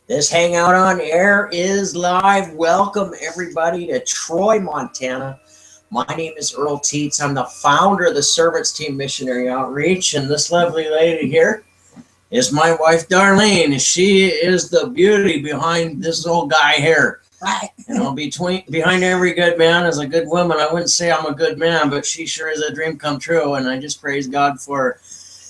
This Hangout on Air is live. Welcome, everybody, to Troy, Montana. My name is Earl Teets. I'm the founder of the Servants Team Missionary Outreach, and this lovely lady here is my wife, Darlene. She is the beauty behind this old guy here. Right. You know, behind every good man is a good woman. I wouldn't say I'm a good man, but she sure is a dream come true, and I just praise God for her.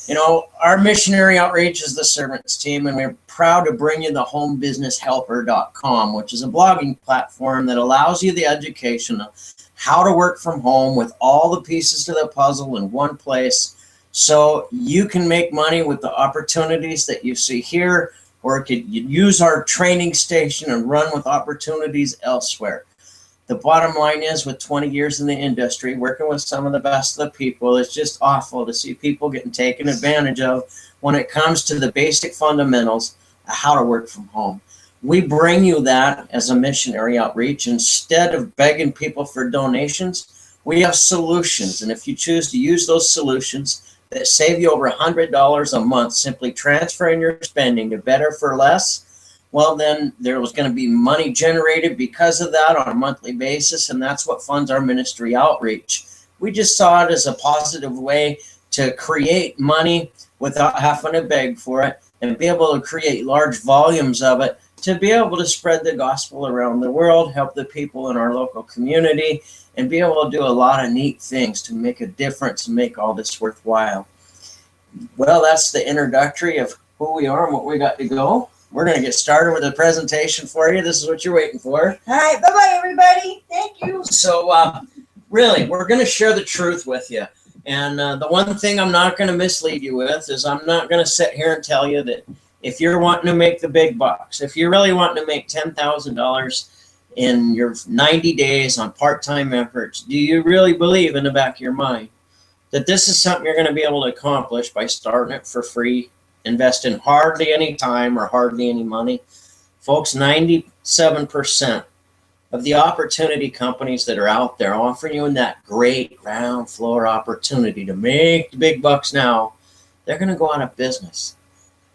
You know, our missionary outreach is the Servants Team, and we're proud to bring you the homebusinesshelper.com, which is a blogging platform that allows you the education of how to work from home with all the pieces to the puzzle in one place, so you can make money with the opportunities that you see here, or you could use our training station and run with opportunities elsewhere. The bottom line is, with 20 years in the industry, working with some of the best of the people, it's just awful to see people getting taken advantage of when it comes to the basic fundamentals of how to work from home. We bring you that as a missionary outreach. Instead of begging people for donations, we have solutions. And if you choose to use those solutions that save you over $100 a month, simply transferring your spending to Better for Less, well, then there was going to be money generated because of that on a monthly basis, and that's what funds our ministry outreach. We just saw it as a positive way to create money without having to beg for it, and be able to create large volumes of it to be able to spread the gospel around the world, help the people in our local community, and be able to do a lot of neat things to make a difference and make all this worthwhile. Well, that's the introductory of who we are and what we got to go. We're going to get started with a presentation for you. This is what you're waiting for. All right. Bye-bye, everybody. Thank you. So, really, we're going to share the truth with you. And the one thing I'm not going to mislead you with is I'm not going to sit here and tell you that if you're wanting to make the big bucks, if you're really wanting to make $10,000 in your 90 days on part-time efforts, do you really believe in the back of your mind that this is something you're going to be able to accomplish by starting it for free, investing hardly any time or hardly any money? Folks, 97% of the opportunity companies that are out there offering you that great ground floor opportunity to make the big bucks now, they're going to go out of business.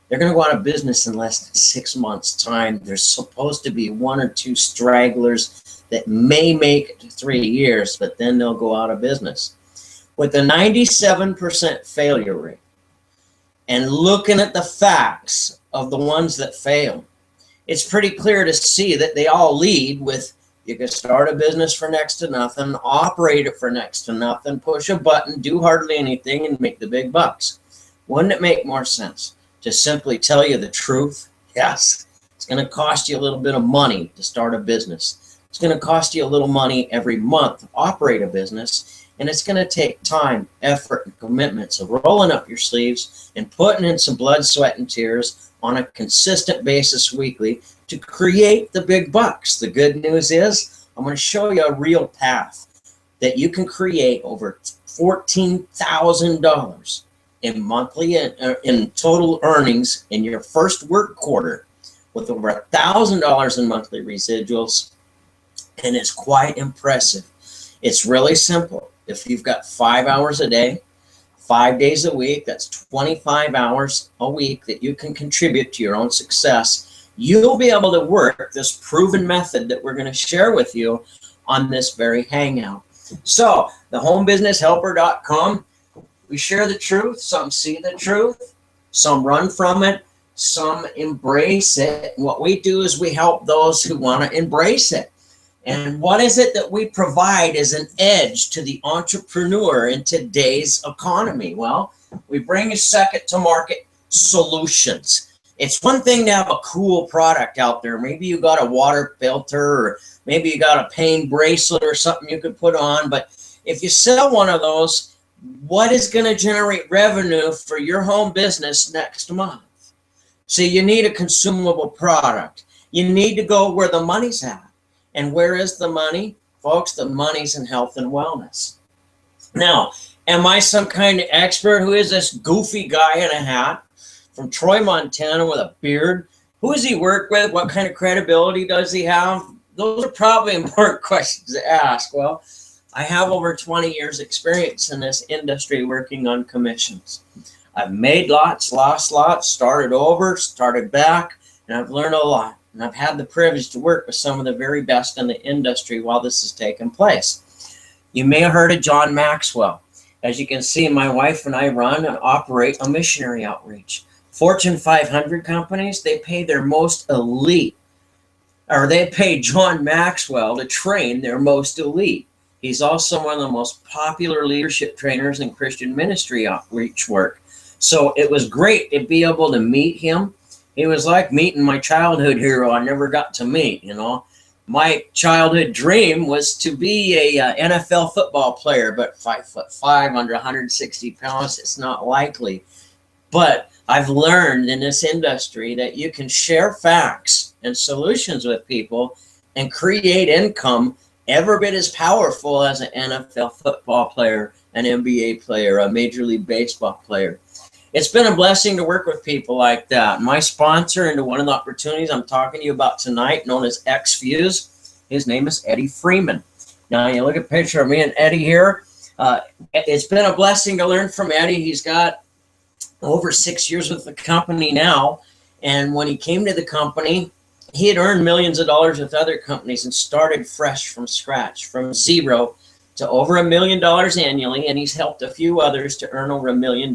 They're going to go out of business in less than 6 months' time. There's supposed to be 1 or 2 stragglers that may make it to 3 years, but then they'll go out of business. With a 97% failure rate, and looking at the facts of the ones that fail, it's pretty clear to see that they all lead with, you can start a business for next to nothing, operate it for next to nothing, push a button, do hardly anything, and make the big bucks. Wouldn't it make more sense to simply tell you the truth? Yes, it's going to cost you a little bit of money to start a business. It's going to cost you a little money every month to operate a business. And it's going to take time, effort, and commitment. So rolling up your sleeves and putting in some blood, sweat, and tears on a consistent basis weekly to create the big bucks. The good news is I'm going to show you a real path that you can create over $14,000 in monthly in total earnings in your first work quarter, with over $1,000 in monthly residuals. And it's quite impressive. It's really simple. If you've got 5 hours a day, 5 days a week, that's 25 hours a week that you can contribute to your own success, you'll be able to work this proven method that we're going to share with you on this very hangout. So, the homebusinesshelper.com, we share the truth. Some see the truth, some run from it, some embrace it. What we do is we help those who want to embrace it. And what is it that we provide as an edge to the entrepreneur in today's economy? Well, we bring a second to market solutions. It's one thing to have a cool product out there. Maybe you got a water filter, or maybe you got a pain bracelet or something you could put on. But if you sell one of those, what is going to generate revenue for your home business next month? So you need a consumable product. You need to go where the money's at. And where is the money? Folks, the money's in health and wellness. Now, am I some kind of expert? Who is this goofy guy in a hat from Troy, Montana with a beard? Who does he work with? What kind of credibility does he have? Those are probably important questions to ask. Well, I have over 20 years experience in this industry working on commissions. I've made lots, lost lots, started over, started back, and I've learned a lot. And I've had the privilege to work with some of the very best in the industry while this has taken place. You may have heard of John Maxwell. As you can see, my wife and I run and operate a missionary outreach. Fortune 500 companies, they pay their most elite, or they pay John Maxwell to train their most elite. He's also one of the most popular leadership trainers in Christian ministry outreach work. So it was great to be able to meet him. He was like meeting my childhood hero I never got to meet, you know. My childhood dream was to be a NFL football player, but 5'5", under 160 pounds, it's not likely. But I've learned in this industry that you can share facts and solutions with people and create income every bit as powerful as an NFL football player, an NBA player, a Major League Baseball player. It's been a blessing to work with people like that. My sponsor into one of the opportunities I'm talking to you about tonight, known as X-Fuse, his name is Eddie Freeman. Now, you look at a picture of me and Eddie here. It's been a blessing to learn from Eddie. He's got over 6 years with the company now. And when he came to the company, he had earned millions of dollars with other companies and started fresh from scratch, from zero to over $1 million annually. And he's helped a few others to earn over $1 million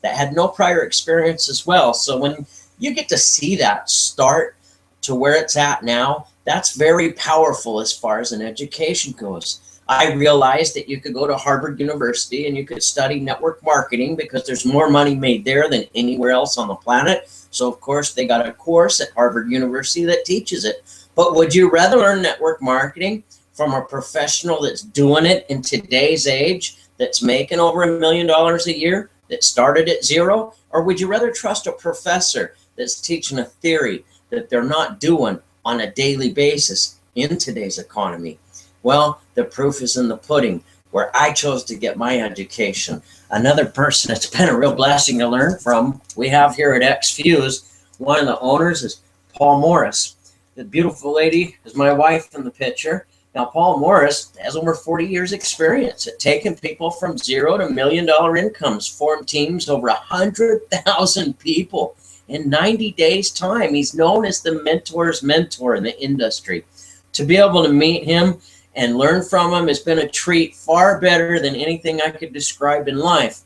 that had no prior experience as well. So when you get to see that start to where it's at now, that's very powerful as far as an education goes. I realized that you could go to Harvard University and you could study network marketing because there's more money made there than anywhere else on the planet. So of course they got a course at Harvard University that teaches it. But would you rather learn network marketing from a professional that's doing it in today's age, that's making over $1 million a year, that started at zero? Or would you rather trust a professor that's teaching a theory that they're not doing on a daily basis in today's economy? Well, the proof is in the pudding, where I chose to get my education. Another person that's been a real blessing to learn from, we have here at X-Fuse, one of the owners is Paul Morris. The beautiful lady is my wife in the picture. Now, Paul Morris has over 40 years experience at taking people from zero to $1 million incomes, formed teams over 100,000 people in 90 days time. He's known as the mentor's mentor in the industry. To be able to meet him and learn from him has been a treat, far better than anything I could describe in life.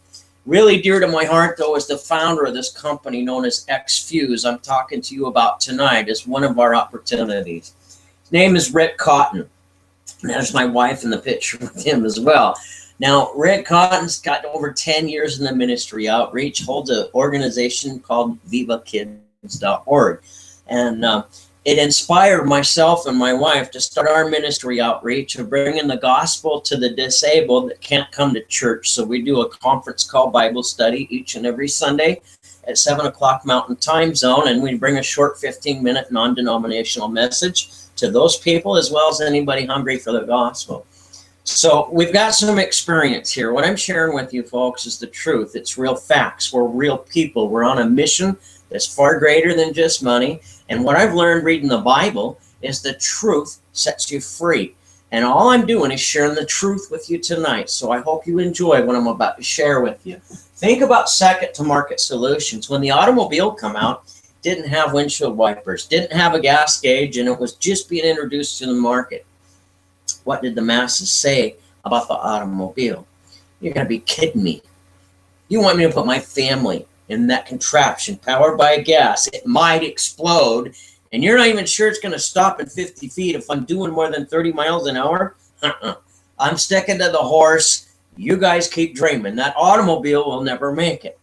Really dear to my heart, though, is the founder of this company known as X-Fuse I'm talking to you about tonight as one of our opportunities. His name is Rick Cotton. There's my wife in the picture with him as well. Now, Rick Cotton's got over 10 years in the ministry outreach, holds an organization called vivakids.org. And it inspired myself and my wife to start our ministry outreach of bringing the gospel to the disabled that can't come to church. So we do a conference call Bible study each and every Sunday at 7 o'clock Mountain Time Zone, and we bring a short 15-minute non-denominational message to those people as well as anybody hungry for the gospel. So we've got some experience here. What I'm sharing with you folks is the truth. It's real facts. We're real people. We're on a mission that's far greater than just money. And what I've learned reading the Bible is the truth sets you free. And all I'm doing is sharing the truth with you tonight. So I hope you enjoy what I'm about to share with you. Think about second to market solutions. When the automobile come out, didn't have windshield wipers, didn't have a gas gauge, and it was just being introduced to the market. What did the masses say about the automobile? You're going to be kidding me. You want me to put my family in that contraption powered by gas? It might explode, and you're not even sure it's going to stop at 50 feet if I'm doing more than 30 miles an hour? I'm sticking to the horse. You guys keep dreaming. That automobile will never make it.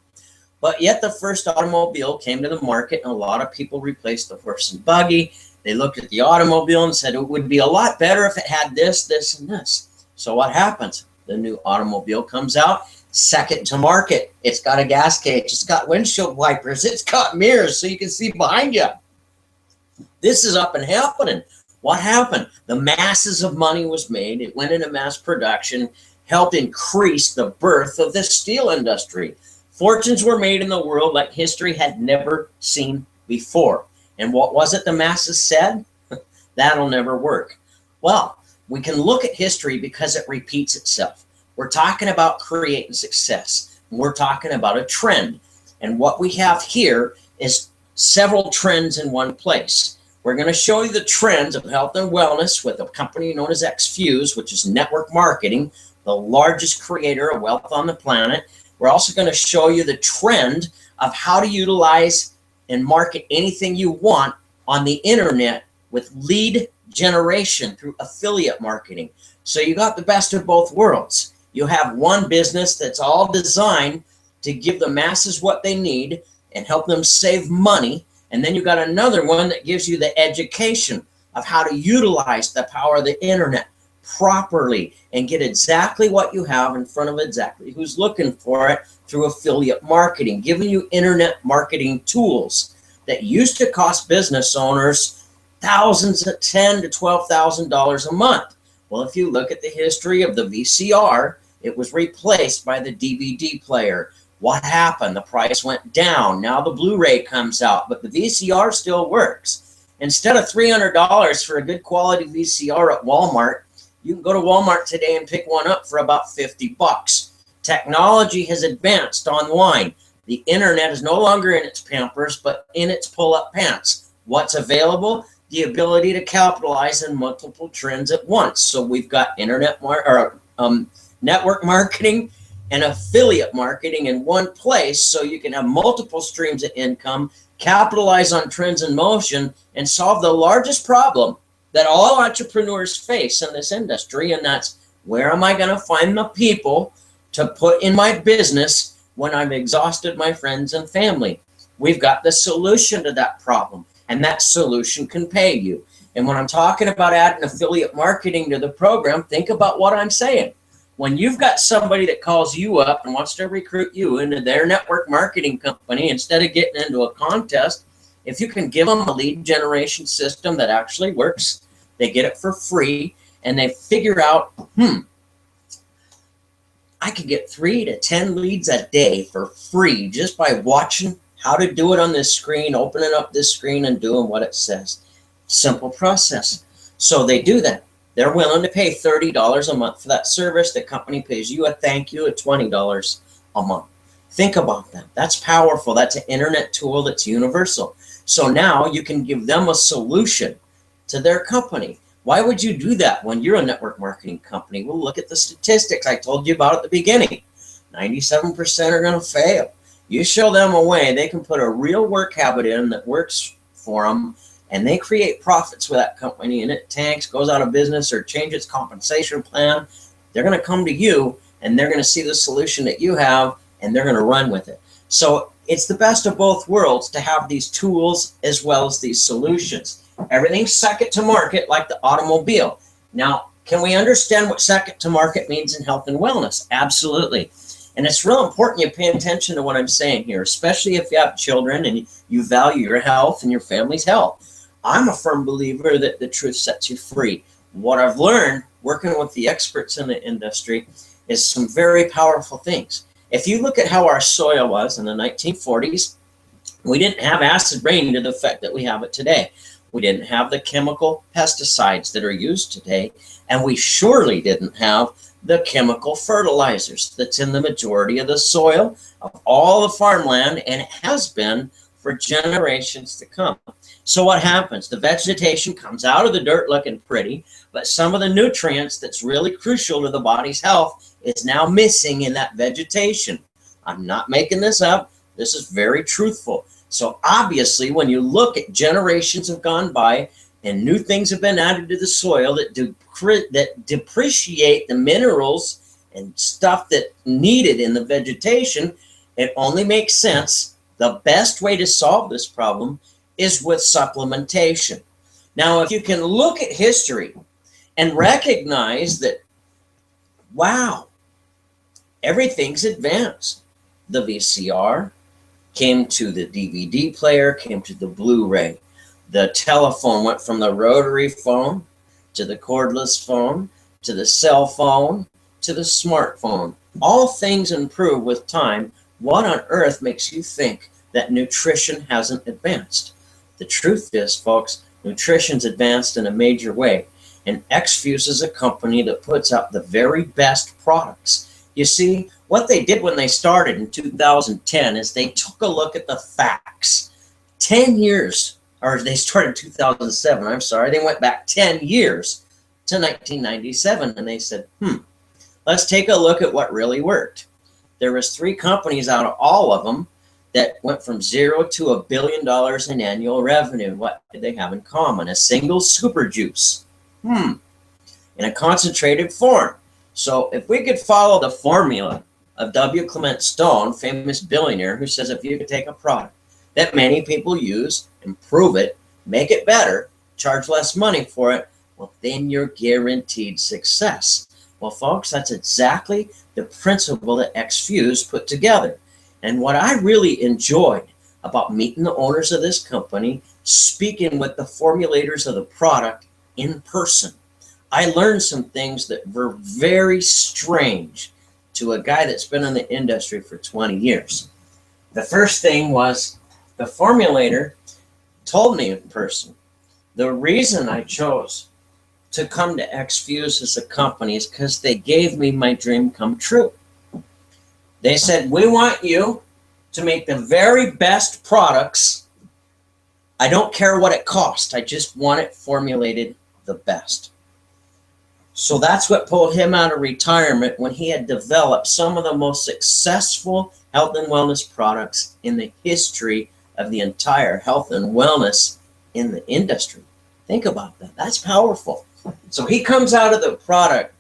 But yet the first automobile came to the market, and a lot of people replaced the horse and buggy. They looked at the automobile and said it would be a lot better if it had this, this, and this. So what happens? The new automobile comes out, second to market. It's got a gas gauge. It's got windshield wipers. It's got mirrors so you can see behind you. This is up and happening. What happened? The masses of money was made. It went into mass production, helped increase the birth of the steel industry. Fortunes were made in the world like history had never seen before. And what was it the masses said? That'll never work. Well, we can look at history because it repeats itself. We're talking about creating success. We're talking about a trend. And what we have here is several trends in one place. We're going to show you the trends of health and wellness with a company known as XFuse, which is network marketing, the largest creator of wealth on the planet. We're also going to show you the trend of how to utilize and market anything you want on the internet with lead generation through affiliate marketing. So you got the best of both worlds. You have one business that's all designed to give the masses what they need and help them save money. And then you got another one that gives you the education of how to utilize the power of the internet properly and get exactly what you have in front of exactly who's looking for it through affiliate marketing, giving you internet marketing tools that used to cost business owners thousands of $10,000 to $12,000 a month. Well, if you look at the history of the VCR, it was replaced by the DVD player. What happened? The price went down. Now the Blu-ray comes out, but the VCR still works. Instead of $300 for a good quality VCR at Walmart, you can go to Walmart today and pick one up for about 50 bucks. Technology has advanced online. The internet is no longer in its Pampers, but in its pull-up pants. What's available? The ability to capitalize on multiple trends at once. So we've got network marketing and affiliate marketing in one place, so you can have multiple streams of income, capitalize on trends in motion, and solve the largest problem that all entrepreneurs face in this industry, and that's, where am I going to find the people to put in my business when I've exhausted my friends and family? We've got the solution to that problem, and that solution can pay you. And when I'm talking about adding affiliate marketing to the program, think about what I'm saying. When you've got somebody that calls you up and wants to recruit you into their network marketing company, instead of getting into a contest, if you can give them a lead generation system that actually works, they get it for free, and they figure out, I could get 3 to 10 leads a day for free just by watching how to do it on this screen, opening up this screen and doing what it says. Simple process. So they do that. They're willing to pay $30 a month for that service. The company pays you a thank you at $20 a month. Think about that. That's powerful. That's an internet tool that's universal. So now you can give them a solution to their company. Why would you do that when you're a network marketing company? Well, look at the statistics I told you about at the beginning. 97% are going to fail. You show them a way they can put a real work habit in that works for them, and they create profits with that company, and it tanks, goes out of business, or changes its compensation plan. They're going to come to you, and they're going to see the solution that you have, and they're going to run with it. So it's the best of both worlds to have these tools as well as these solutions. Everything's second to market, like the automobile. Now, can we understand what second to market means in health and wellness? Absolutely. And it's real important you pay attention to what I'm saying here, especially if you have children and you value your health and your family's health. I'm a firm believer that the truth sets you free. What I've learned working with the experts in the industry is some very powerful things. If you look at how our soil was in the 1940s, we didn't have acid rain to the effect that we have it today. We didn't have the chemical pesticides that are used today, and we surely didn't have the chemical fertilizers that's in the majority of the soil of all the farmland, and it has been for generations to come. So what happens? The vegetation comes out of the dirt looking pretty, but some of the nutrients that's really crucial to the body's health is now missing in that vegetation. I'm not making this up. This is very truthful. So obviously, when you look at generations have gone by and new things have been added to the soil that depreciate the minerals and stuff that's needed in the vegetation, it only makes sense. The best way to solve this problem is with supplementation. Now, if you can look at history and recognize that, wow, everything's advanced. The VCR came to the DVD player, came to the Blu-ray. The telephone went from the rotary phone to the cordless phone to the cell phone to the smartphone. All things improve with time. What on earth makes you think that nutrition hasn't advanced? The truth is, folks, nutrition's advanced in a major way. And XFuse is a company that puts out the very best products. You see, What they did when they started in 2010 is they took a look at the facts. 10 years, or they started in 2007, I'm sorry, they went back 10 years to 1997, and they said, let's take a look at what really worked. There was 3 companies out of all of them that went from 0 to $1 billion in annual revenue. What did they have in common? A single super juice. In a concentrated form. So if we could follow the formula of W. Clement Stone, famous billionaire, who says if you could take a product that many people use, improve it, make it better, charge less money for it, well, then you're guaranteed success. Well, folks, that's exactly the principle that X-Fuse put together. And what I really enjoyed about meeting the owners of this company, speaking with the formulators of the product in person, I learned some things that were very strange to a guy that's been in the industry for 20 years. The first thing was the formulator told me in person, the reason I chose to come to X-Fuse as a company is because they gave me my dream come true. They said, we want you to make the very best products. I don't care what it costs. I just want it formulated the best. So that's what pulled him out of retirement when he had developed some of the most successful health and wellness products in the history of the entire health and wellness in the industry. Think about that. That's powerful. So he comes out of the product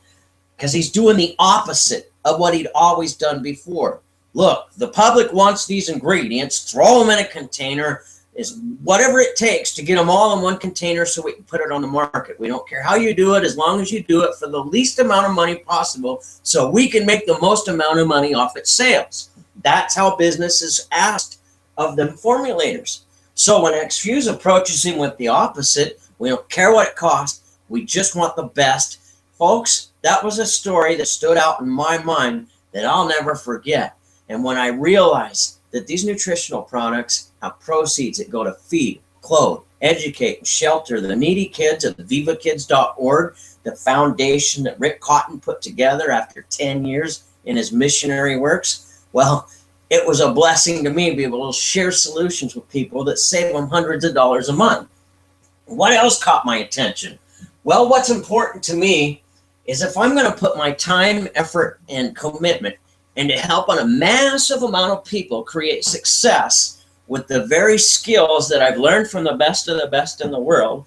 because he's doing the opposite of what he'd always done before. Look, the public wants these ingredients, throw them in a container, is whatever it takes to get them all in one container so we can put it on the market. We don't care how you do it, as long as you do it for the least amount of money possible so we can make the most amount of money off its sales. That's how business is asked of them formulators. So when X-Fuse approaches him with the opposite, we don't care what it costs, we just want the best. Folks, that was a story that stood out in my mind that I'll never forget. And when I realized that these nutritional products have proceeds that go to feed, clothe, educate, and shelter the needy kids at vivakids.org, the foundation that Rick Cotton put together after 10 years in his missionary works, well, it was a blessing to me to be able to share solutions with people that save them hundreds of dollars a month. What else caught my attention? Well, what's important to me is if I'm going to put my time, effort, and commitment and to help on a massive amount of people create success with the very skills that I've learned from the best of the best in the world,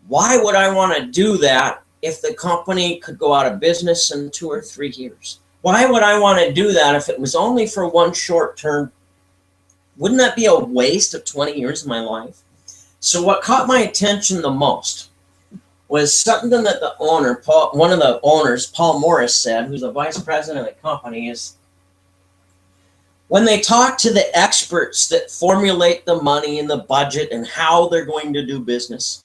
why would I want to do that if the company could go out of business in 2 or 3 years? Why would I want to do that if it was only for one short term? Wouldn't that be a waste of 20 years of my life? So what caught my attention the most was something that the owner, one of the owners, Paul Morris, said, who's the vice president of the company, is when they talk to the experts that formulate the money and the budget and how they're going to do business,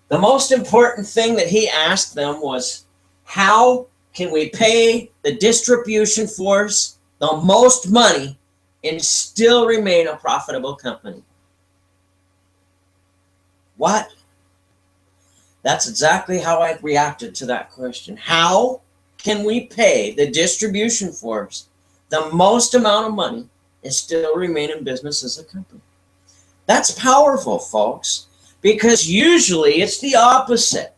the most important thing that he asked them was, how can we pay the distribution force the most money and still remain a profitable company? What? That's exactly how I reacted to that question. How can we pay the distribution force the most amount of money and still remain in business as a company? That's powerful, folks, because usually it's the opposite.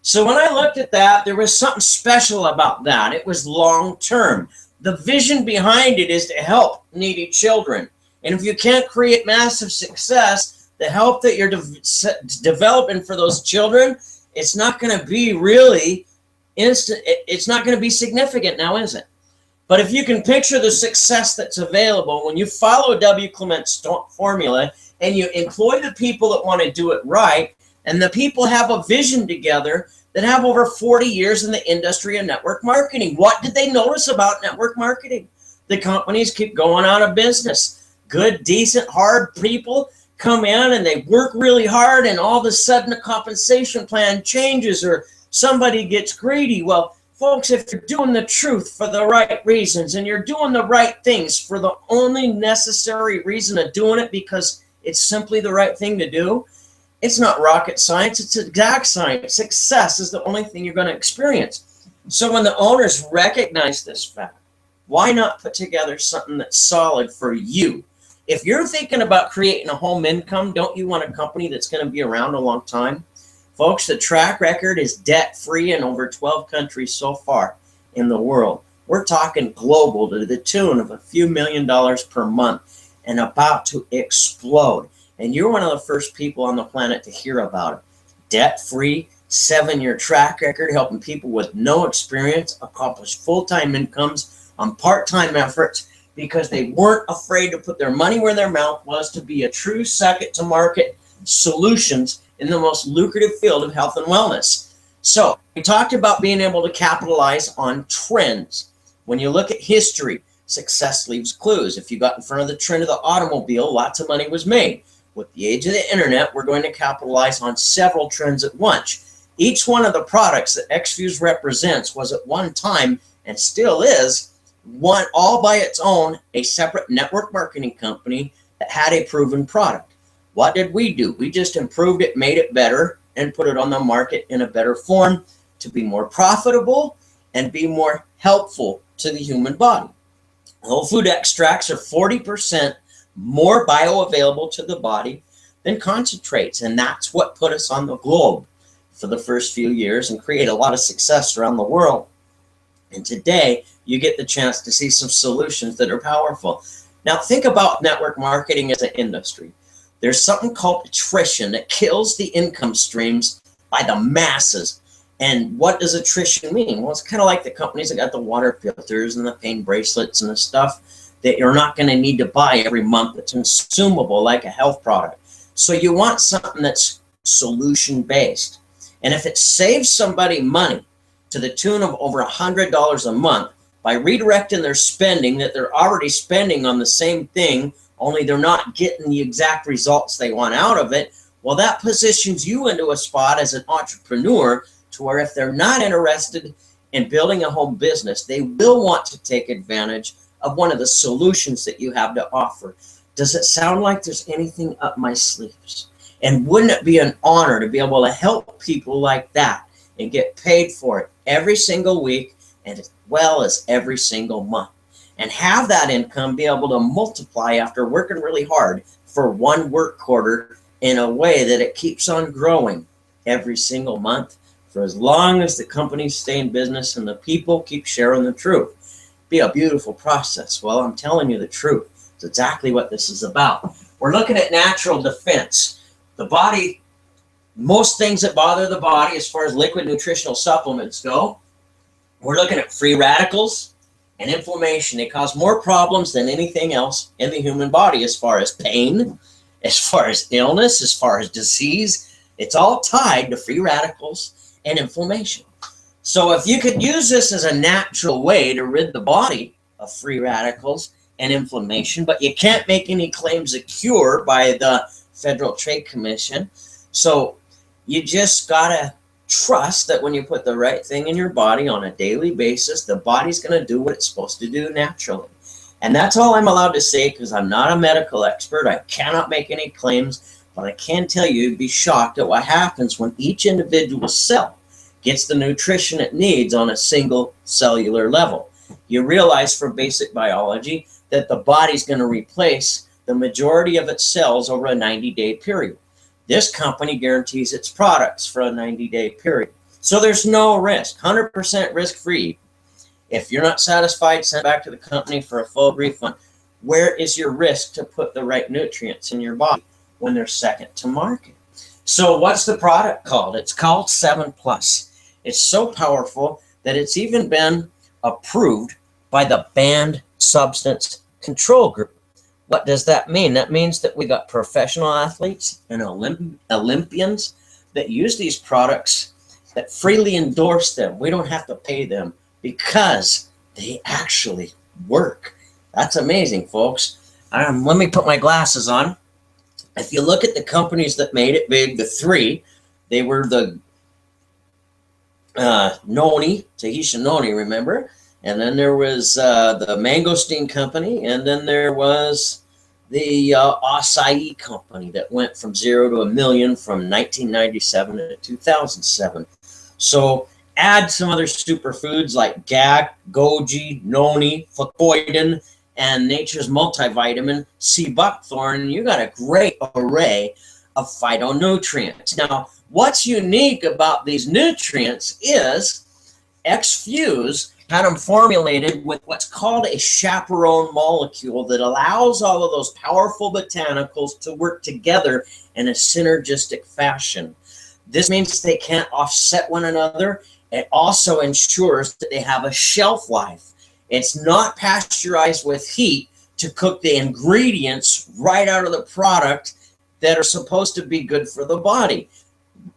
So when I looked at that, there was something special about that. It was long-term. The vision behind it is to help needy children. And if you can't create massive success, the help that you're developing for those children, it's not going to be really instant. It's not going to be significant now, is it? But if you can picture the success that's available when you follow W. Clement's formula and you employ the people that want to do it right, and the people have a vision together that have over 40 years in the industry of network marketing. What did they notice about network marketing? The companies keep going out of business. Good, decent, hard people come in and they work really hard, and all of a sudden the compensation plan changes or somebody gets greedy. Well, folks, if you're doing the truth for the right reasons and you're doing the right things for the only necessary reason of doing it because it's simply the right thing to do, it's not rocket science, it's exact science. Success is the only thing you're going to experience. So when the owners recognize this fact, why not put together something that's solid for you? If you're thinking about creating a home income, don't you want a company that's going to be around a long time? Folks, the track record is debt-free in over 12 countries so far in the world. We're talking global to the tune of a few $1,000,000 per month and about to explode. And you're one of the first people on the planet to hear about it. Debt-free, 7-year track record, helping people with no experience accomplish full-time incomes on part-time efforts because they weren't afraid to put their money where their mouth was, to be a true second-to-market solutions in the most lucrative field of health and wellness. So we talked about being able to capitalize on trends. When you look at history, success leaves clues. If you got in front of the trend of the automobile, lots of money was made. With the age of the internet, we're going to capitalize on several trends at once. Each one of the products that XFuse represents was at one time, and still is, one all by its own, a separate network marketing company that had a proven product. What did we do? We just improved it, made it better, and put it on the market in a better form to be more profitable and be more helpful to the human body. Whole food extracts are 40% more bioavailable to the body than concentrates, and that's what put us on the globe for the first few years and create a lot of success around the world. And today, you get the chance to see some solutions that are powerful. Now, think about network marketing as an industry. There's something called attrition that kills the income streams by the masses. And what does attrition mean? Well, it's kind of like the companies that got the water filters and the pain bracelets and the stuff that you're not going to need to buy every month. It's consumable like a health product. So you want something that's solution-based. And if it saves somebody money to the tune of over $100 a month by redirecting their spending that they're already spending on the same thing, only they're not getting the exact results they want out of it, well, that positions you into a spot as an entrepreneur to where if they're not interested in building a home business, they will want to take advantage of one of the solutions that you have to offer. Does it sound like there's anything up my sleeves? And wouldn't it be an honor to be able to help people like that and get paid for it every single week and as well as every single month? And have that income be able to multiply after working really hard for one work quarter in a way that it keeps on growing every single month for as long as the companies stay in business and the people keep sharing the truth. Be a beautiful process. Well, I'm telling you the truth. It's exactly what this is about. We're looking at natural defense. The body, most things that bother the body as far as liquid nutritional supplements go, we're looking at free radicals and inflammation. They cause more problems than anything else in the human body as far as pain, as far as illness, as far as disease. It's all tied to free radicals and inflammation. So if you could use this as a natural way to rid the body of free radicals and inflammation, but you can't make any claims of cure by the Federal Trade Commission. So you just gotta trust that when you put the right thing in your body on a daily basis, the body's gonna do what it's supposed to do naturally. And that's all I'm allowed to say because I'm not a medical expert. I cannot make any claims, but I can tell you, you'd be shocked at what happens when each individual cell gets the nutrition it needs on a single cellular level. You realize from basic biology that the body's going to replace the majority of its cells over a 90-day period. This company guarantees its products for a 90-day period. So there's no risk, 100% risk-free. If you're not satisfied, send back to the company for a full refund. Where is your risk to put the right nutrients in your body when they're second to market? So what's the product called? It's called 7+. It's so powerful that it's even been approved by the Banned Substance Control Group. What does that mean? That means that we got professional athletes and Olympians that use these products that freely endorse them. We don't have to pay them because they actually work. That's amazing, folks. Let me put my glasses on. If you look at the companies that made it big, the three, they were the Tahitian noni, remember? And then there was the Mangosteen Company, and then there was the acai company that went from 0 to 1 million from 1997 to 2007. So Add some other superfoods like GAC, goji, noni, flacoidin, and nature's multivitamin, sea buckthorn, and you got a great array of phytonutrients. Now, what's unique about these nutrients is X-Fuse had them formulated with what's called a chaperone molecule that allows all of those powerful botanicals to work together in a synergistic fashion. This means they can't offset one another. It also ensures that they have a shelf life. It's not pasteurized with heat to cook the ingredients right out of the product that are supposed to be good for the body.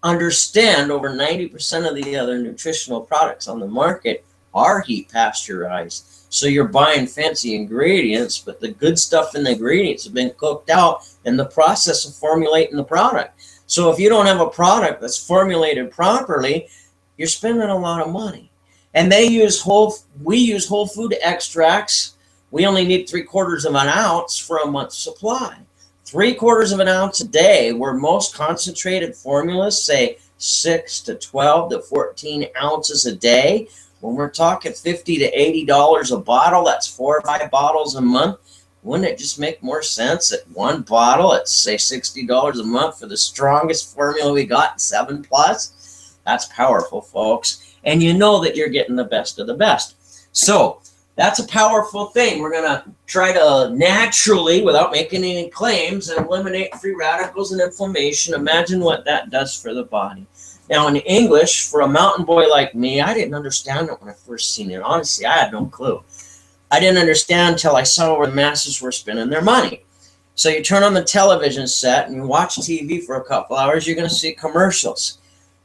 Understand, over 90% of the other nutritional products on the market are heat pasteurized. So you're buying fancy ingredients, but the good stuff in the ingredients have been cooked out in the process of formulating the product. So if you don't have a product that's formulated properly, you're spending a lot of money. And we use whole food extracts. We only need 3/4 of an ounce for a month's supply. 3/4 of an ounce a day, where most concentrated formulas say 6 to 12 to 14 ounces a day. When we're talking $50 to $80 a bottle, that's 4 or 5 bottles a month. Wouldn't it just make more sense that one bottle at, say, $60 a month for the strongest formula we got, 7+? That's powerful, folks. And you know that you're getting the best of the best. So that's a powerful thing. We're going to try to naturally, without making any claims, eliminate free radicals and inflammation. Imagine what that does for the body. Now, in English, for a mountain boy like me, I didn't understand it when I first seen it. Honestly, I had no clue. I didn't understand until I saw where the masses were spending their money. So you turn on the television set and you watch TV for a couple hours, you're going to see commercials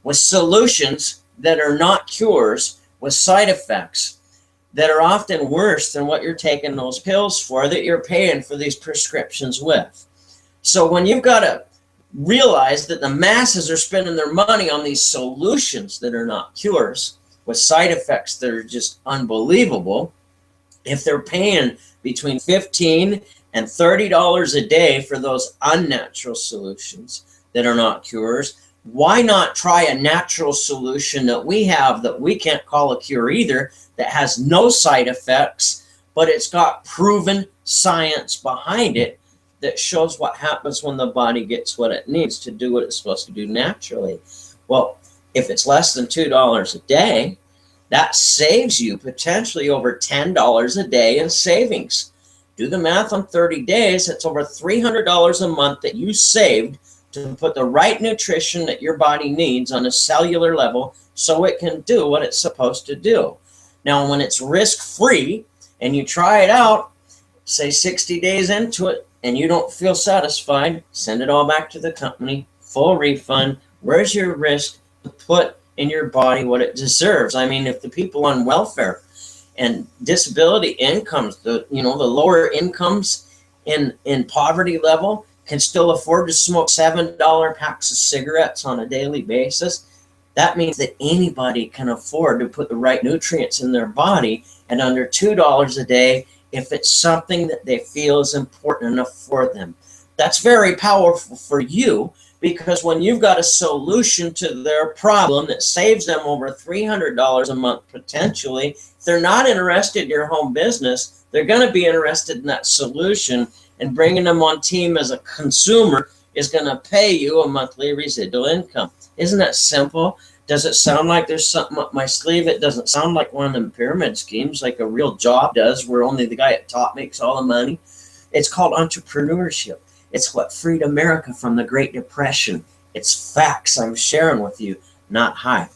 with solutions that are not cures, with side effects that are often worse than what you're taking those pills for, that you're paying for these prescriptions with. So when you've got to realize that the masses are spending their money on these solutions that are not cures, with side effects that are just unbelievable, if they're paying between $15 and $30 a day for those unnatural solutions that are not cures, why not try a natural solution that we have that we can't call a cure either, that has no side effects, but it's got proven science behind it that shows what happens when the body gets what it needs to do what it's supposed to do naturally? Well, if it's less than $2 a day, that saves you potentially over $10 a day in savings. Do the math on 30 days, that's over $300 a month that you saved to put the right nutrition that your body needs on a cellular level so it can do what it's supposed to do. Now, when it's risk-free and you try it out, say 60 days into it, and you don't feel satisfied, send it all back to the company, full refund. Where's your risk to put in your body what it deserves? I mean, if the people on welfare and disability incomes, the lower incomes in poverty level can still afford to smoke $7 packs of cigarettes on a daily basis, that means that anybody can afford to put the right nutrients in their body at under $2 a day if it's something that they feel is important enough for them. That's very powerful for you, because when you've got a solution to their problem that saves them over $300 a month potentially, if they're not interested in your home business, they're going to be interested in that solution, and bringing them on team as a consumer is going to pay you a monthly residual income. Isn't that simple? Does it sound like there's something up my sleeve? It doesn't sound like one of them pyramid schemes like a real job does, where only the guy at top makes all the money. It's called entrepreneurship. It's what freed America from the Great Depression. It's facts I'm sharing with you, not hype.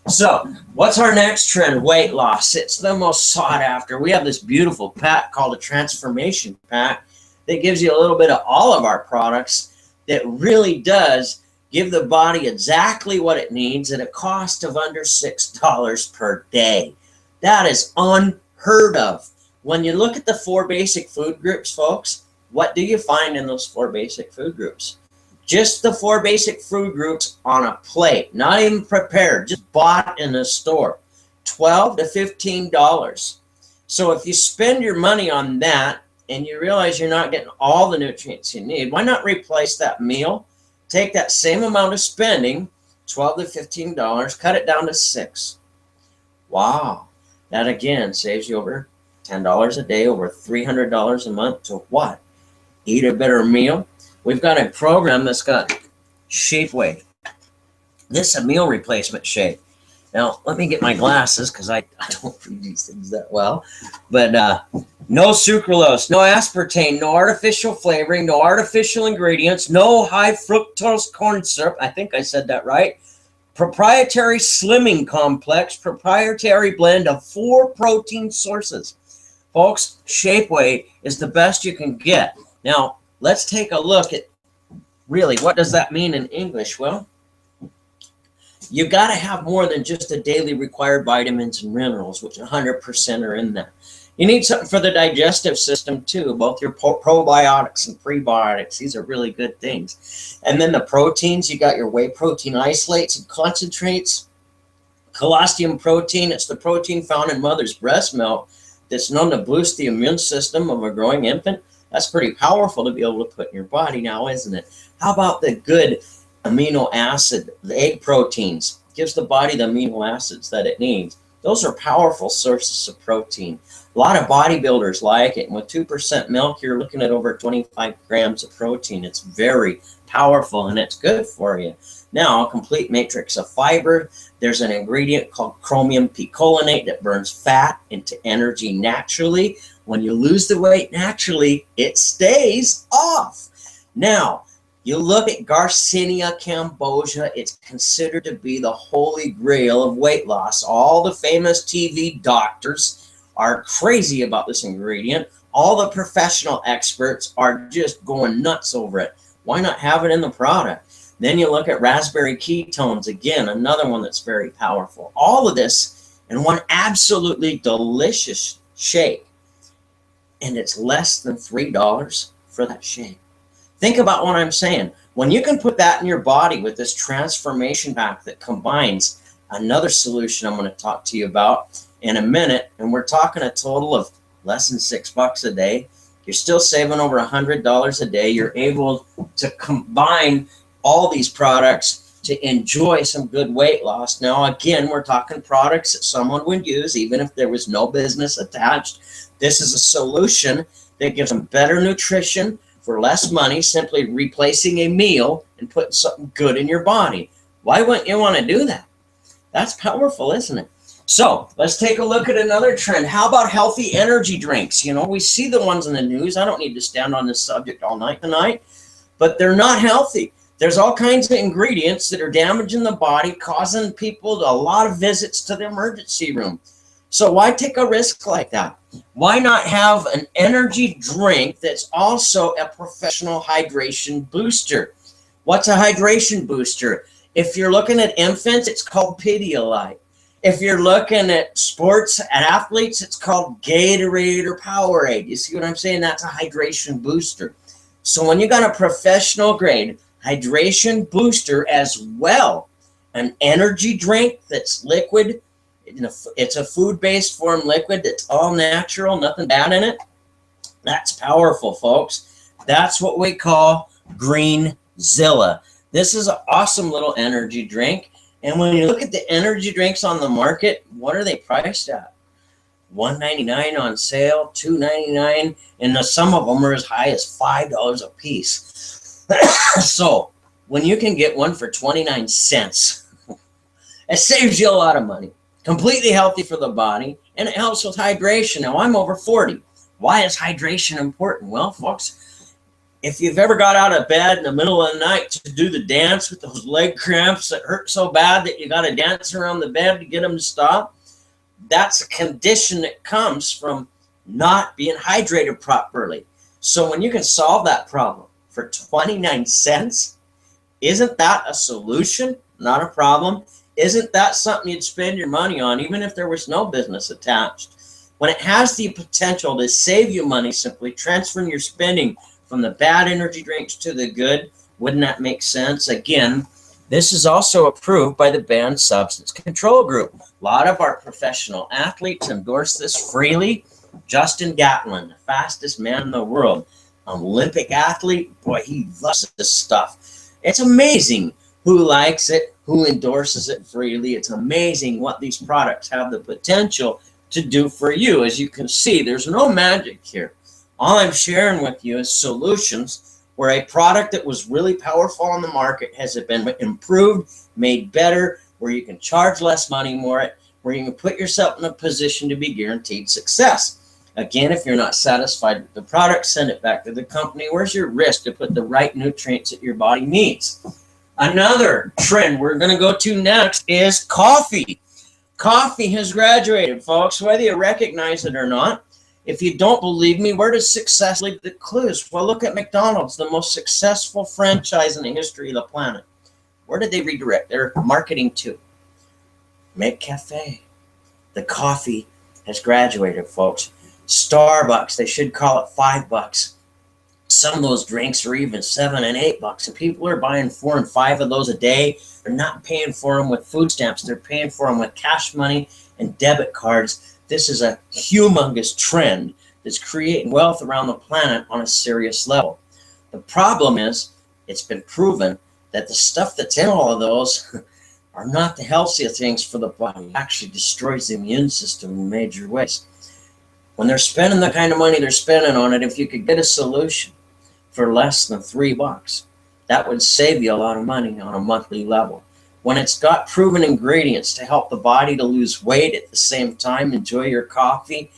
So what's our next trend? Weight loss. It's the most sought after. We have this beautiful pack called a transformation pack that gives you a little bit of all of our products that really does give the body exactly what it needs at a cost of under $6 per day. That is unheard of. When you look at the 4 basic food groups, folks, what do you find in those 4 basic food groups? Just the 4 basic food groups on a plate, not even prepared, just bought in a store. $12 to $15. So if you spend your money on that and you realize you're not getting all the nutrients you need, why not replace that meal? Take that same amount of spending, $12 to $15, cut it down to $6. Wow. That again saves you over $10 a day, over $300 a month to what? Eat a better meal. We've got a program that's got Shape Weight. This is a meal replacement shake. Now, let me get my glasses because I don't read these things that well. But no sucralose, no aspartame, no artificial flavoring, no artificial ingredients, no high fructose corn syrup. I think I said that right. Proprietary slimming complex, proprietary blend of 4 protein sources. Folks, Shape Weight is the best you can get. Now, let's take a look at really what does that mean in English? Well, you got to have more than just the daily required vitamins and minerals, which 100% are in there. You need something for the digestive system too, both your probiotics and prebiotics. These are really good things. And then the proteins, you got your whey protein isolates and concentrates. Colostrum protein, it's the protein found in mother's breast milk that's known to boost the immune system of a growing infant. That's pretty powerful to be able to put in your body now, isn't it? How about the good amino acid, the egg proteins? Gives the body the amino acids that it needs. Those are powerful sources of protein. A lot of bodybuilders like it. And with 2% milk, you're looking at over 25 grams of protein. It's very powerful and it's good for you. Now, a complete matrix of fiber. There's an ingredient called chromium picolinate that burns fat into energy naturally. When you lose the weight naturally, it stays off. Now, you look at Garcinia cambogia, it's considered to be the holy grail of weight loss. All the famous TV doctors are crazy about this ingredient. All the professional experts are just going nuts over it. Why not have it in the product? Then you look at raspberry ketones, again, another one that's very powerful. All of this in one absolutely delicious shake. And it's less than $3 for that shake. Think about what I'm saying. When you can put that in your body with this transformation pack that combines another solution I'm going to talk to you about in a minute, and we're talking a total of less than $6 a day, you're still saving over $100 a day. You're able to combine all these products to enjoy some good weight loss. Now, again, we're talking products that someone would use even if there was no business attached. This is a solution that gives them better nutrition for less money, simply replacing a meal and putting something good in your body. Why wouldn't you want to do that? That's powerful, isn't it? So let's take a look at another trend. How about healthy energy drinks? You know, we see the ones in the news. I don't need to stand on this subject all night tonight, but they're not healthy. There's all kinds of ingredients that are damaging the body, causing people a lot of visits to the emergency room. So why take a risk like that? Why not have an energy drink that's also a professional hydration booster? What's a hydration booster? If you're looking at infants, it's called Pedialyte. If you're looking at sports and athletes, it's called Gatorade or Powerade. You see what I'm saying? That's a hydration booster. So when you got a professional grade hydration booster as well, an energy drink that's liquid, it's a food-based form liquid that's all natural, nothing bad in it. That's powerful, folks. That's what we call Greenzilla. This is an awesome little energy drink. And when you look at the energy drinks on the market, what are they priced at? $1.99 on sale, $2.99, and some of them are as high as $5 a piece. So when you can get one for 29 cents, it saves you a lot of money. Completely healthy for the body, and it helps with hydration. Now, I'm over 40. Why is hydration important? Well, folks, if you've ever got out of bed in the middle of the night to do the dance with those leg cramps that hurt so bad that you got to dance around the bed to get them to stop, that's a condition that comes from not being hydrated properly. So when you can solve that problem for 29 cents, isn't that a solution, not a problem? Isn't that something you'd spend your money on, even if there was no business attached? When it has the potential to save you money, simply transferring your spending from the bad energy drinks to the good, wouldn't that make sense? Again, this is also approved by the Banned Substance Control Group. A lot of our professional athletes endorse this freely. Justin Gatlin, the fastest man in the world, Olympic athlete, boy, he loves this stuff. It's amazing who likes it, who endorses it freely. It's amazing what these products have the potential to do for you. As you can see, there's no magic here. All I'm sharing with you is solutions where a product that was really powerful on the market has been improved, made better, where you can charge less money for it, where you can put yourself in a position to be guaranteed success. Again, if you're not satisfied with the product, send it back to the company. Where's your risk to put the right nutrients that your body needs? Another trend we're going to go to next is coffee. Coffee has graduated, folks, whether you recognize it or not. If you don't believe me, where does success leave the clues? Well, look at McDonald's, the most successful franchise in the history of the planet. Where did they redirect their marketing to? McCafe. The coffee has graduated, folks. Starbucks, they should call it $5. Some of those drinks are even $7 and $8, and people are buying 4 and 5 of those a day. They're not paying for them with food stamps. They're paying for them with cash money and debit cards. This is a humongous trend that's creating wealth around the planet on a serious level. The problem is, it's been proven that the stuff that's in all of those are not the healthiest things for the body. It actually destroys the immune system in major ways. When they're spending the kind of money they're spending on it, if you could get a solution for less than $3, that would save you a lot of money on a monthly level. When it's got proven ingredients to help the body to lose weight at the same time, enjoy your coffee,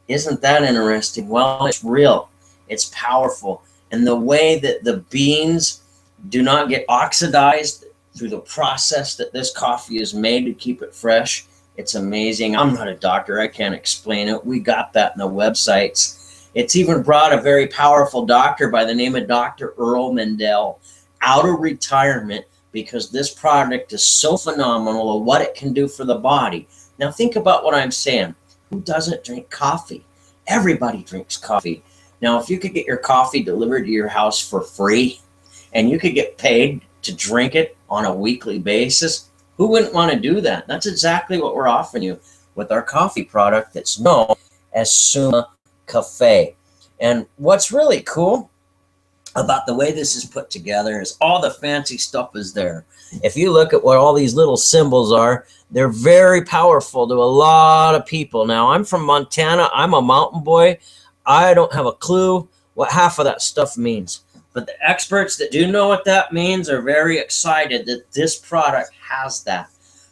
isn't that interesting? Well, it's real, it's powerful. And the way that the beans do not get oxidized through the process that this coffee is made to keep it fresh, it's amazing. I'm not a doctor, I can't explain it. We got that in the websites. It's even brought a very powerful doctor by the name of Dr. Earl Mendel out of retirement because this product is so phenomenal of what it can do for the body. Now think about what I'm saying. Who doesn't drink coffee? Everybody drinks coffee. Now, if you could get your coffee delivered to your house for free and you could get paid to drink it on a weekly basis, who wouldn't want to do that? That's exactly what we're offering you with our coffee product that's known as Suma Cafe. And what's really cool about the way this is put together is all the fancy stuff is there. If you look at what all these little symbols are, they're very powerful to a lot of people. Now, I'm from Montana. I'm a mountain boy. I don't have a clue what half of that stuff means. But the experts that do know what that means are very excited that this product has that.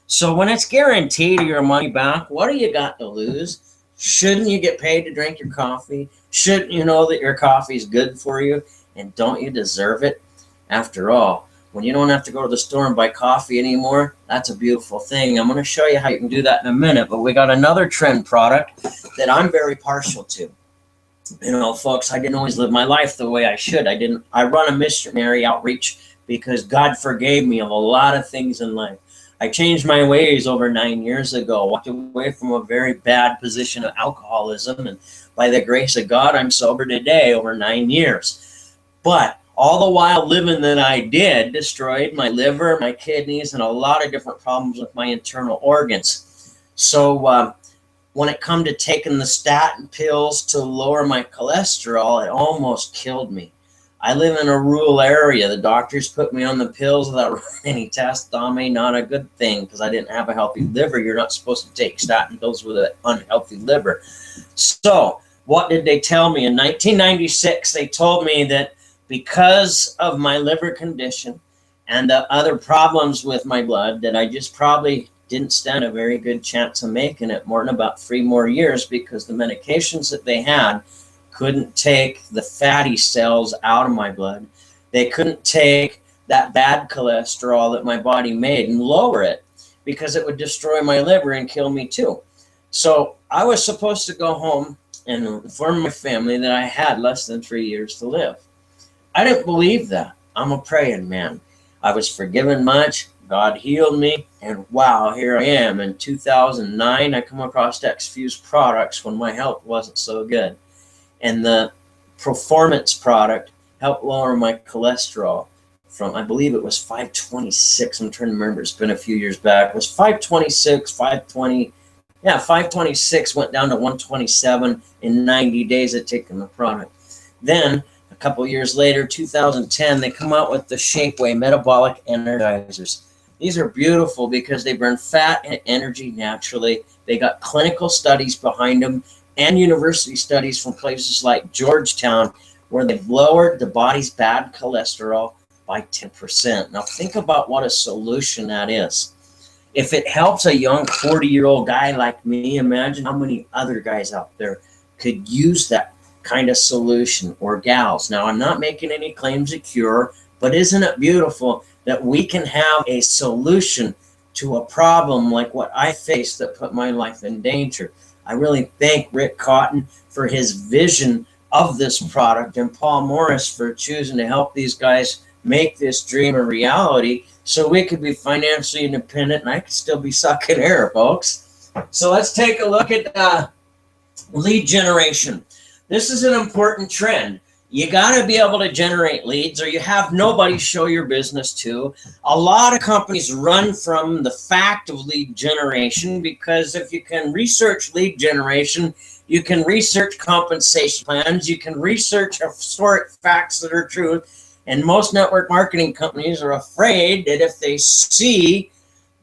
So when it's guaranteed your money back, what do you got to lose? Shouldn't you get paid to drink your coffee? Shouldn't you know that your coffee is good for you? And don't you deserve it? After all, when you don't have to go to the store and buy coffee anymore, that's a beautiful thing. I'm going to show you how you can do that in a minute. But we got another trend product that I'm very partial to. You know, folks, I didn't always live my life the way I should. I run a missionary outreach because God forgave me of a lot of things in life. I changed my ways over 9 years ago, walked away from a very bad position of alcoholism, and by the grace of God, I'm sober today over 9 years. But all the while living that I did destroyed my liver, my kidneys, and a lot of different problems with my internal organs. So when it come to taking the statin pills to lower my cholesterol, it almost killed me. I live in a rural area. The doctors put me on the pills without running any tests on me. Not a good thing because I didn't have a healthy liver. You're not supposed to take statin pills with an unhealthy liver. So what did they tell me? In 1996, they told me that because of my liver condition and the other problems with my blood, that I just probably didn't stand a very good chance of making it more than about 3 more years because the medications that they had couldn't take the fatty cells out of my blood. They couldn't take that bad cholesterol that my body made and lower it because it would destroy my liver and kill me too. So I was supposed to go home and inform my family that I had less than 3 years to live. I didn't believe that. I'm a praying man. I was forgiven much. God healed me, and wow, here I am. In 2009, I come across X-Fuse products when my health wasn't so good. And the Performance product helped lower my cholesterol from, I believe it was 526. I'm trying to remember. It's been a few years back. It was 526, 520. Yeah, 526 went down to 127 in 90 days of taking the product. Then, a couple years later, 2010, they come out with the Shapeway Metabolic Energizers. These are beautiful because they burn fat and energy naturally. They got clinical studies behind them and university studies from places like Georgetown, where they've lowered the body's bad cholesterol by 10%. Now think about what a solution that is. If it helps a young 40-year-old guy like me, imagine how many other guys out there could use that kind of solution, or gals. Now, I'm not making any claims of cure, but isn't it beautiful that we can have a solution to a problem like what I faced that put my life in danger? I really thank Rick Cotton for his vision of this product, and Paul Morris for choosing to help these guys make this dream a reality so we could be financially independent and I could still be sucking air, folks. So let's take a look at lead generation. This is an important trend. You got to be able to generate leads or you have nobody show your business to. A lot of companies run from the fact of lead generation because if you can research lead generation, you can research compensation plans, you can research historic facts that are true. And most network marketing companies are afraid that if they see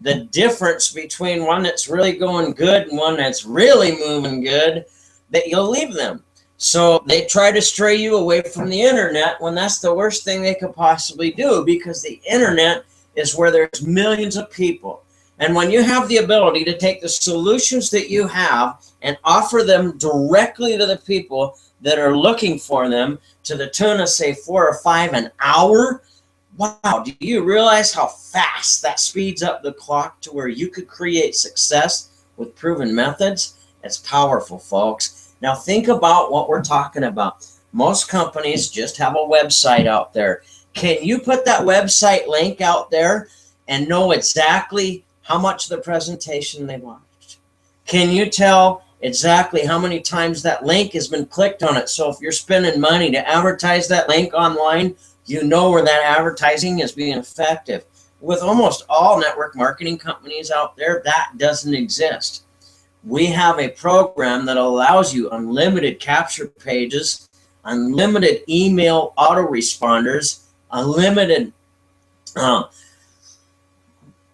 the difference between one that's really going good and one that's really moving good, that you'll leave them. So they try to stray you away from the internet when that's the worst thing they could possibly do, because the internet is where there's millions of people. And when you have the ability to take the solutions that you have and offer them directly to the people that are looking for them to the tune of, say, 4 or 5 an hour, wow, do you realize how fast that speeds up the clock to where you could create success with proven methods? It's powerful, folks. Now think about what we're talking about. Most companies just have a website out there. Can you put that website link out there and know exactly how much of the presentation they watched? Can you tell exactly how many times that link has been clicked on it? So if you're spending money to advertise that link online, you know where that advertising is being effective. With almost all network marketing companies out there, that doesn't exist. We have a program that allows you unlimited capture pages, unlimited email autoresponders, unlimited,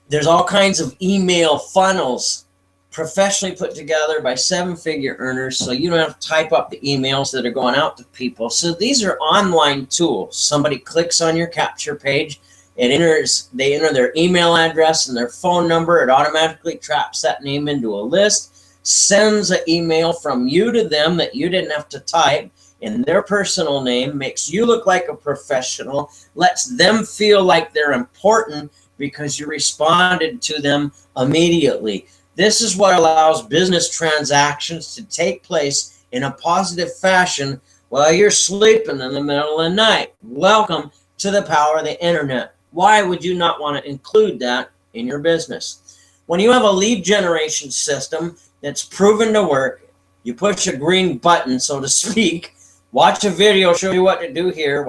there's all kinds of email funnels professionally put together by 7-figure earners, so you don't have to type up the emails that are going out to people. So these are online tools. Somebody clicks on your capture page, they enter their email address and their phone number. It automatically traps that name into a list, sends an email from you to them that you didn't have to type in their personal name, makes you look like a professional, lets them feel like they're important because you responded to them immediately. This is what allows business transactions to take place in a positive fashion while you're sleeping in the middle of the night. Welcome to the power of the internet. Why would you not want to include that in your business? When you have a lead generation system that's proven to work, you push a green button, so to speak, watch a video, show you what to do here,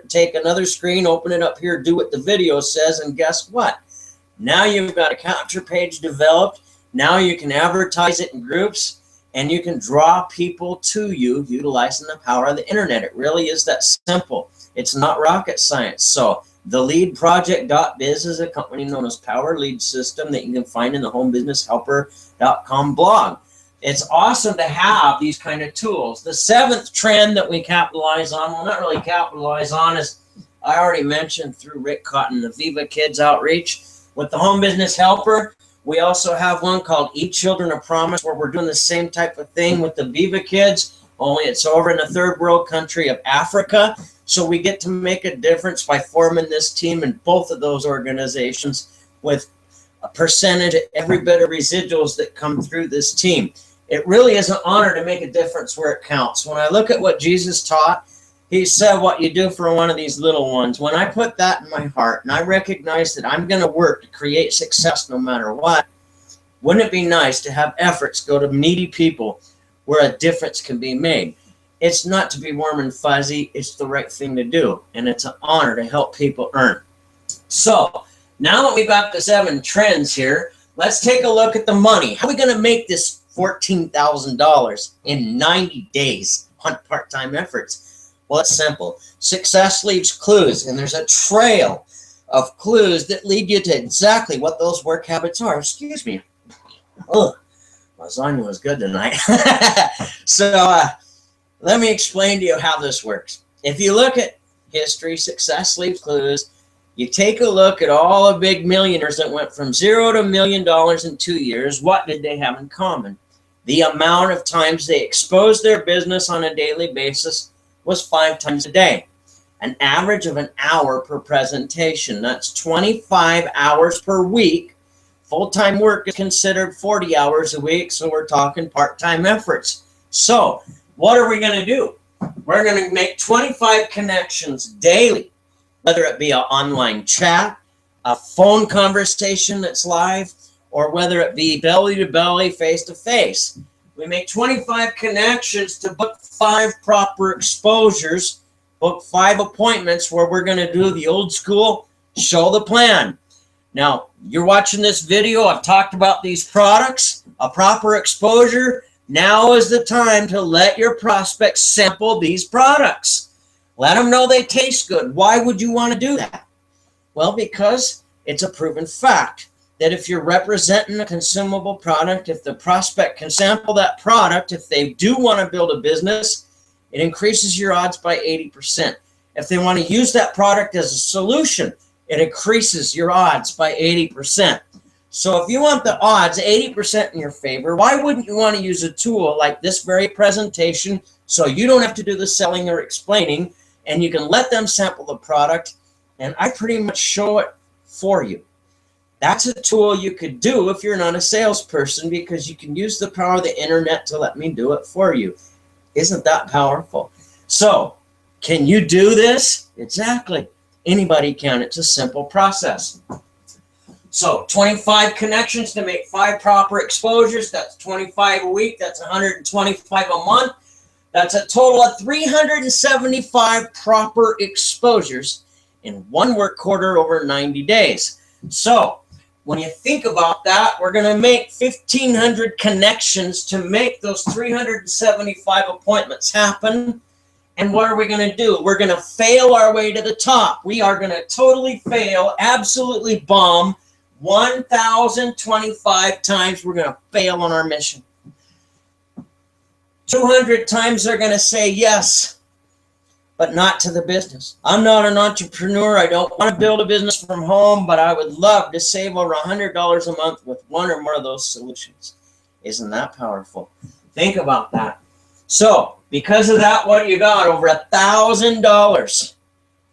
take another screen, open it up here, do what the video says, and guess what? Now you've got a capture page developed. Now you can advertise it in groups, and you can draw people to you utilizing the power of the internet. It really is that simple. It's not rocket science. So theleadproject.biz is a company known as Power Lead System that you can find in the homebusinesshelper.com blog. It's awesome to have these kind of tools. The 7th trend that we capitalize on, well, not really capitalize on, is I already mentioned through Rick Cotton, the Viva Kids outreach. With the Home Business Helper, we also have one called Eat Children a Promise, where we're doing the same type of thing with the Viva Kids, only it's over in the third world country of Africa. So we get to make a difference by forming this team in both of those organizations with a percentage of every bit of residuals that come through this team. It really is an honor to make a difference where it counts. When I look at what Jesus taught, he said, what you do for one of these little ones. When I put that in my heart and I recognize that I'm going to work to create success no matter what, wouldn't it be nice to have efforts go to needy people where a difference can be made? It's not to be warm and fuzzy. It's the right thing to do. And it's an honor to help people earn. So now that we've got the 7 trends here, let's take a look at the money. How are we going to make this $14,000 in 90 days on part-time efforts? Well, it's simple. Success leaves clues, and there's a trail of clues that lead you to exactly what those work habits are. Excuse me. Oh, lasagna was good tonight. So let me explain to you how this works. If you look at history, success leaves clues. You take a look at all the big millionaires that went from $0 to $1 million in 2 years. What did they have in common? The amount of times they exposed their business on a daily basis was 5 times a day. An average of an hour per presentation. That's 25 hours per week. Full-time work is considered 40 hours a week, so we're talking part-time efforts. So what are we going to do? We're going to make 25 connections daily. Whether it be an online chat, a phone conversation that's live, or whether it be belly-to-belly, face-to-face. We make 25 connections to book 5 proper exposures, book 5 appointments where we're going to do the old school show the plan. Now, you're watching this video. I've talked about these products, a proper exposure. Now is the time to let your prospects sample these products. Let them know they taste good. Why would you want to do that? Well, because it's a proven fact that if you're representing a consumable product, if the prospect can sample that product, if they do want to build a business, it increases your odds by 80%. If they want to use that product as a solution, it increases your odds by 80%. So if you want the odds 80% in your favor, why wouldn't you want to use a tool like this very presentation so you don't have to do the selling or explaining, and you can let them sample the product, and I pretty much show it for you. That's a tool you could do if you're not a salesperson, because you can use the power of the internet to let me do it for you. Isn't that powerful? So, can you do this? Exactly. Anybody can. It's a simple process. So, 25 connections to make 5 proper exposures. That's 25 a week. That's 125 a month. That's a total of 375 proper exposures in 1 work quarter over 90 days. So, when you think about that, we're going to make 1,500 connections to make those 375 appointments happen. And what are we going to do? We're going to fail our way to the top. We are going to totally fail, absolutely bomb 1,025 times. We're going to fail on our mission. 200 times they're going to say yes, but not to the business. I'm not an entrepreneur. I don't want to build a business from home, but I would love to save over $100 a month with 1 or more of those solutions. Isn't that powerful? Think about that. So, because of that, what you got? Over $1,000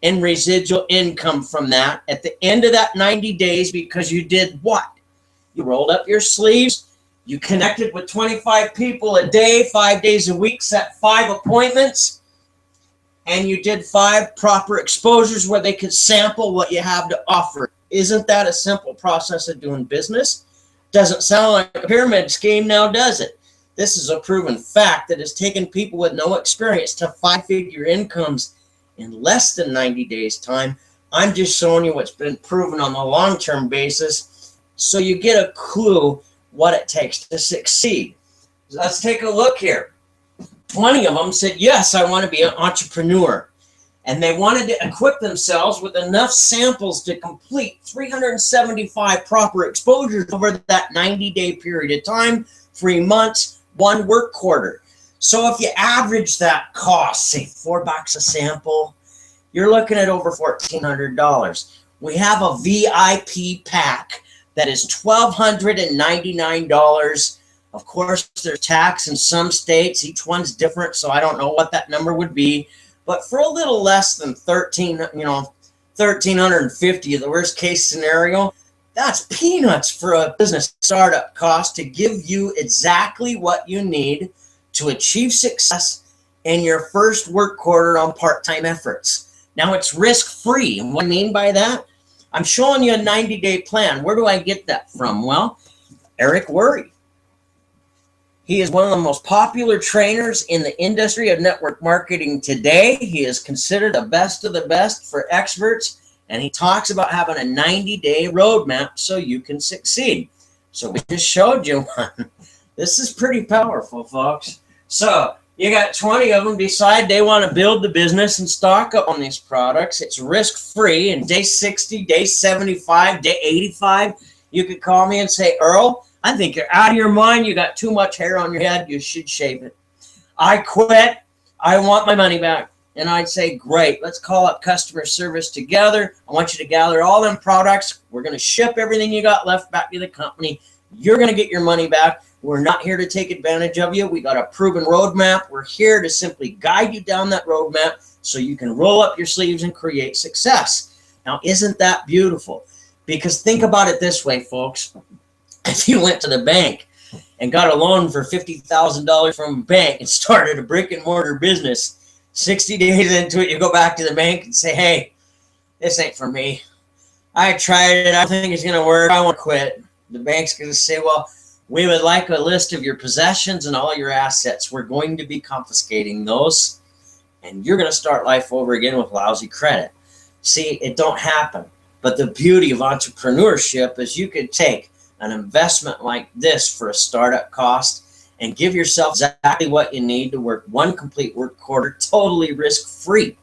in residual income from that at the end of that 90 days, because you did what? You rolled up your sleeves. You connected with 25 people a day, 5 days a week, set 5 appointments, and you did 5 proper exposures where they could sample what you have to offer. Isn't that a simple process of doing business? Doesn't sound like a pyramid scheme now, does it? This is a proven fact that has taken people with no experience to 5-figure incomes in less than 90 days' time. I'm just showing you what's been proven on the long-term basis so you get a clue what it takes to succeed. Let's take a look here. 20 of them said, yes, I want to be an entrepreneur. And they wanted to equip themselves with enough samples to complete 375 proper exposures over that 90-day period of time, 3 months, 1 work quarter. So if you average that cost, say $4 a sample, you're looking at over $1,400. We have a VIP pack that is $1,299. Of course, there's tax in some states. Each one's different, so I don't know what that number would be. But for a little less than $1,350, the worst case scenario, that's peanuts for a business startup cost to give you exactly what you need to achieve success in your first work quarter on part-time efforts. Now, it's risk-free. And what I mean by that? I'm showing you a 90-day plan. Where do I get that from? Well, Eric Worre. He is one of the most popular trainers in the industry of network marketing today. He is considered the best of the best for experts, and he talks about having a 90-day roadmap so you can succeed. So we just showed you one. This is pretty powerful, folks. So You got 20 of them decide they want to build the business and stock up on these products. It's risk-free. And day 60, day 75, day 85, you could call me and say, Earl, I think you're out of your mind. You got too much hair on your head. You should shave it. I quit. I want my money back. And I'd say, great, let's call up customer service together. I want you to gather all them products. We're going to ship everything you got left back to the company. You're going to get your money back. We're not here to take advantage of you. We got a proven roadmap. We're here to simply guide you down that roadmap so you can roll up your sleeves and create success. Now, isn't that beautiful? Because think about it this way, folks. If you went to the bank and got a loan for $50,000 from a bank and started a brick and mortar business, 60 days into it, you go back to the bank and say, hey, this ain't for me. I tried it. I think it's going to work. I want to quit. The bank's going to say, well, we would like a list of your possessions and all your assets. We're going to be confiscating those, and you're going to start life over again with lousy credit. See, it don't happen. But the beauty of entrepreneurship is you could take an investment like this for a startup cost and give yourself exactly what you need to work one complete work quarter totally risk-free.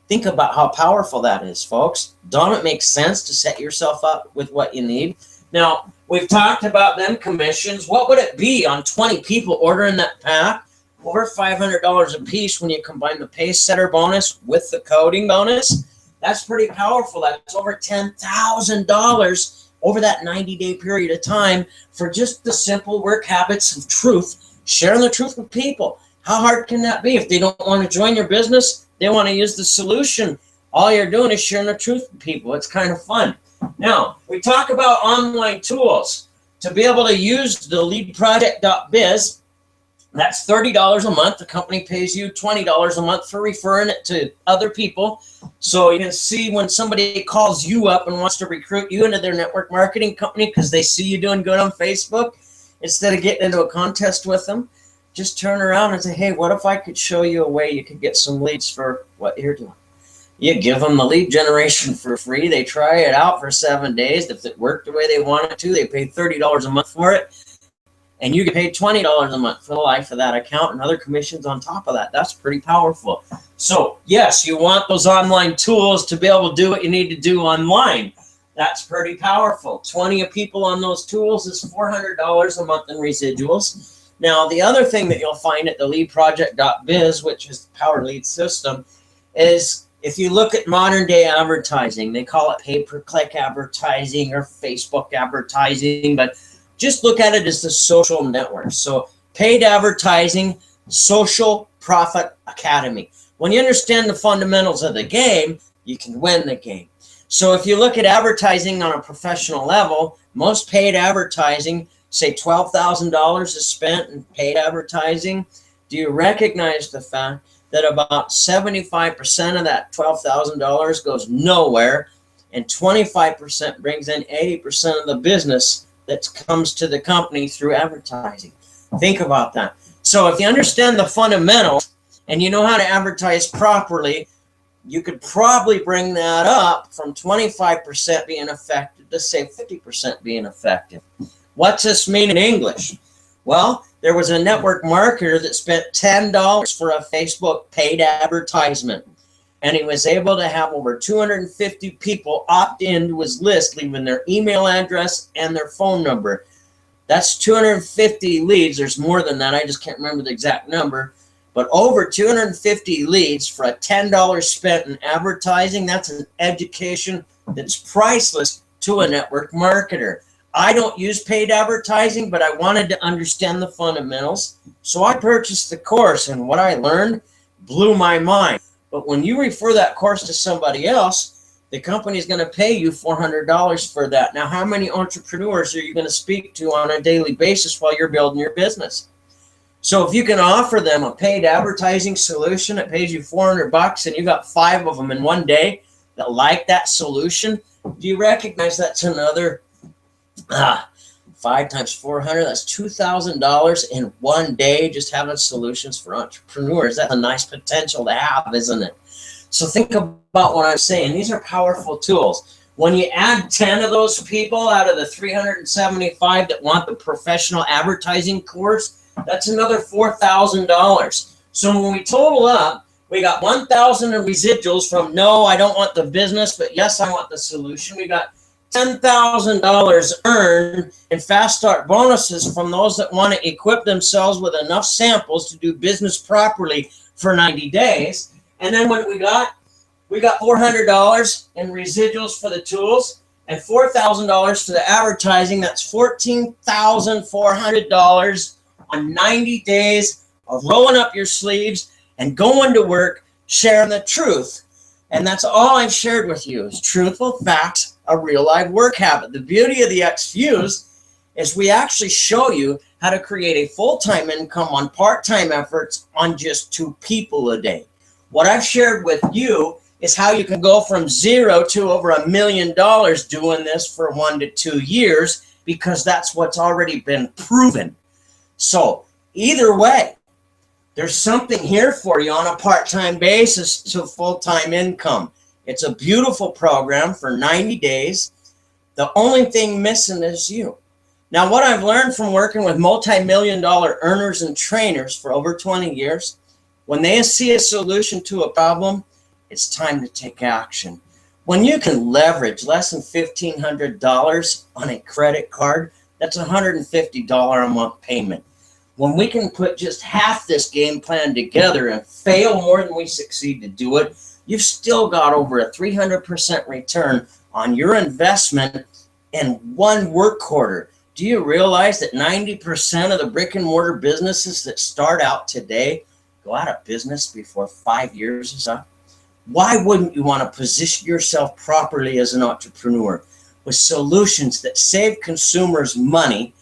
Think about how powerful that is, folks. Don't it make sense to set yourself up with what you need? Now, we've talked about them commissions. What would it be on 20 people ordering that pack? Over $500 a piece when you combine the pace setter bonus with the coding bonus. That's pretty powerful. That's over $10,000 over that 90-day period of time for just the simple work habits of truth, sharing the truth with people. How hard can that be? If they don't want to join your business, they want to use the solution. All you're doing is sharing the truth with people. It's kind of fun. Now, we talk about online tools. To be able to use the leadproject.biz, that's $30 a month. The company pays you $20 a month for referring it to other people. So you can see when somebody calls you up and wants to recruit you into their network marketing company because they see you doing good on Facebook, instead of getting into a contest with them, just turn around and say, hey, what if I could show you a way you could get some leads for what you're doing? You give them the lead generation for free. They try it out for 7 days. If it worked the way they want it to, they pay $30 a month for it. And you get paid $20 a month for the life of that account and other commissions on top of that. That's pretty powerful. So, yes, you want those online tools to be able to do what you need to do online. That's pretty powerful. 20 people on those tools is $400 a month in residuals. Now, the other thing that you'll find at the leadproject.biz, which is the Power Lead system, is if you look at modern day advertising, they call it pay-per-click advertising or Facebook advertising, but just look at it as the social network. So paid advertising, social profit academy. When you understand the fundamentals of the game, you can win the game. So if you look at advertising on a professional level, most paid advertising, say $12,000 is spent in paid advertising. Do you recognize the fact that about 75% of that $12,000 goes nowhere and 25% brings in 80% of the business that comes to the company through advertising? Think about that. So if you understand the fundamentals and you know how to advertise properly, you could probably bring that up from 25% being effective to say 50% being effective. What's this mean in English? Well, there was a network marketer that spent $10 for a Facebook paid advertisement, and he was able to have over 250 people opt into his list, leaving their email address and their phone number. That's 250 leads. There's more than that. I just can't remember the exact number. But over 250 leads for a $10 spent in advertising, that's an education that's priceless to a network marketer. I don't use paid advertising, but I wanted to understand the fundamentals. So I purchased the course, and what I learned blew my mind. But when you refer that course to somebody else, the company is going to pay you $400 for that. Now, how many entrepreneurs are you going to speak to on a daily basis while you're building your business? So if you can offer them a paid advertising solution that pays you $400 and you got 5 of them in one day that like that solution, do you recognize that's another 5 times 400? That's $2,000 in one day just having solutions for entrepreneurs. That's a nice potential to have, isn't it? So think about what I'm saying. These are powerful tools. When you add 10 of those people out of the 375 that want the professional advertising course, that's another $4,000. So when we total up, we got 1,000 in residuals from no, I don't want the business, but yes, I want the solution. We got $10,000 earned in fast start bonuses from those that want to equip themselves with enough samples to do business properly for 90 days. And then what we got $400 in residuals for the tools and $4,000 for the advertising. That's $14,400 on 90 days of rolling up your sleeves and going to work, sharing the truth. And that's all I've shared with you is truthful facts, a real live work habit. The beauty of the X-Fuse is we actually show you how to create a full-time income on part-time efforts on just 2 people a day. What I've shared with you is how you can go from 0 to over $1 million doing this for 1 to 2 years, because that's what's already been proven. So either way, there's something here for you on a part-time basis to full-time income. It's a beautiful program for 90 days. The only thing missing is you. Now, what I've learned from working with multi-million-dollar earners and trainers for over 20 years, when they see a solution to a problem, it's time to take action. When you can leverage less than $1,500 on a credit card, that's a $150 a month payment. When we can put just half this game plan together and fail more than we succeed to do it, you've still got over a 300% return on your investment in 1 work quarter. Do you realize that 90% of the brick and mortar businesses that start out today go out of business before 5 years is up? Why wouldn't you want to position yourself properly as an entrepreneur with solutions that save consumers money,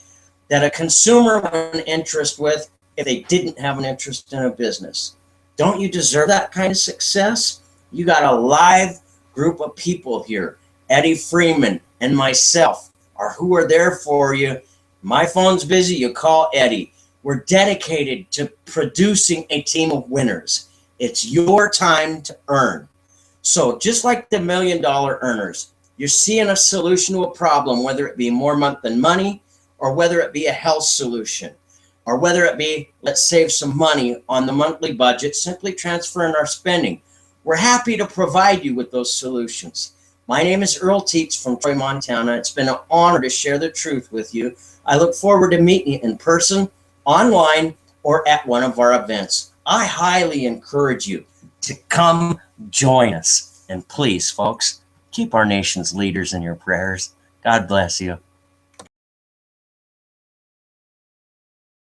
that a consumer would have an interest with if they didn't have an interest in a business? Don't you deserve that kind of success? You got a live group of people here. Eddie Freeman and myself who are there for you. My phone's busy, you call Eddie. We're dedicated to producing a team of winners. It's your time to earn. So just like the $1 million earners, you're seeing a solution to a problem, whether it be more month than money, or whether it be a health solution, or whether it be let's save some money on the monthly budget, simply transferring our spending. We're happy to provide you with those solutions. My name is Earl Teets from Troy, Montana. It's been an honor to share the truth with you. I look forward to meeting you in person, online, or at one of our events. I highly encourage you to come join us. And please, folks, keep our nation's leaders in your prayers. God bless you.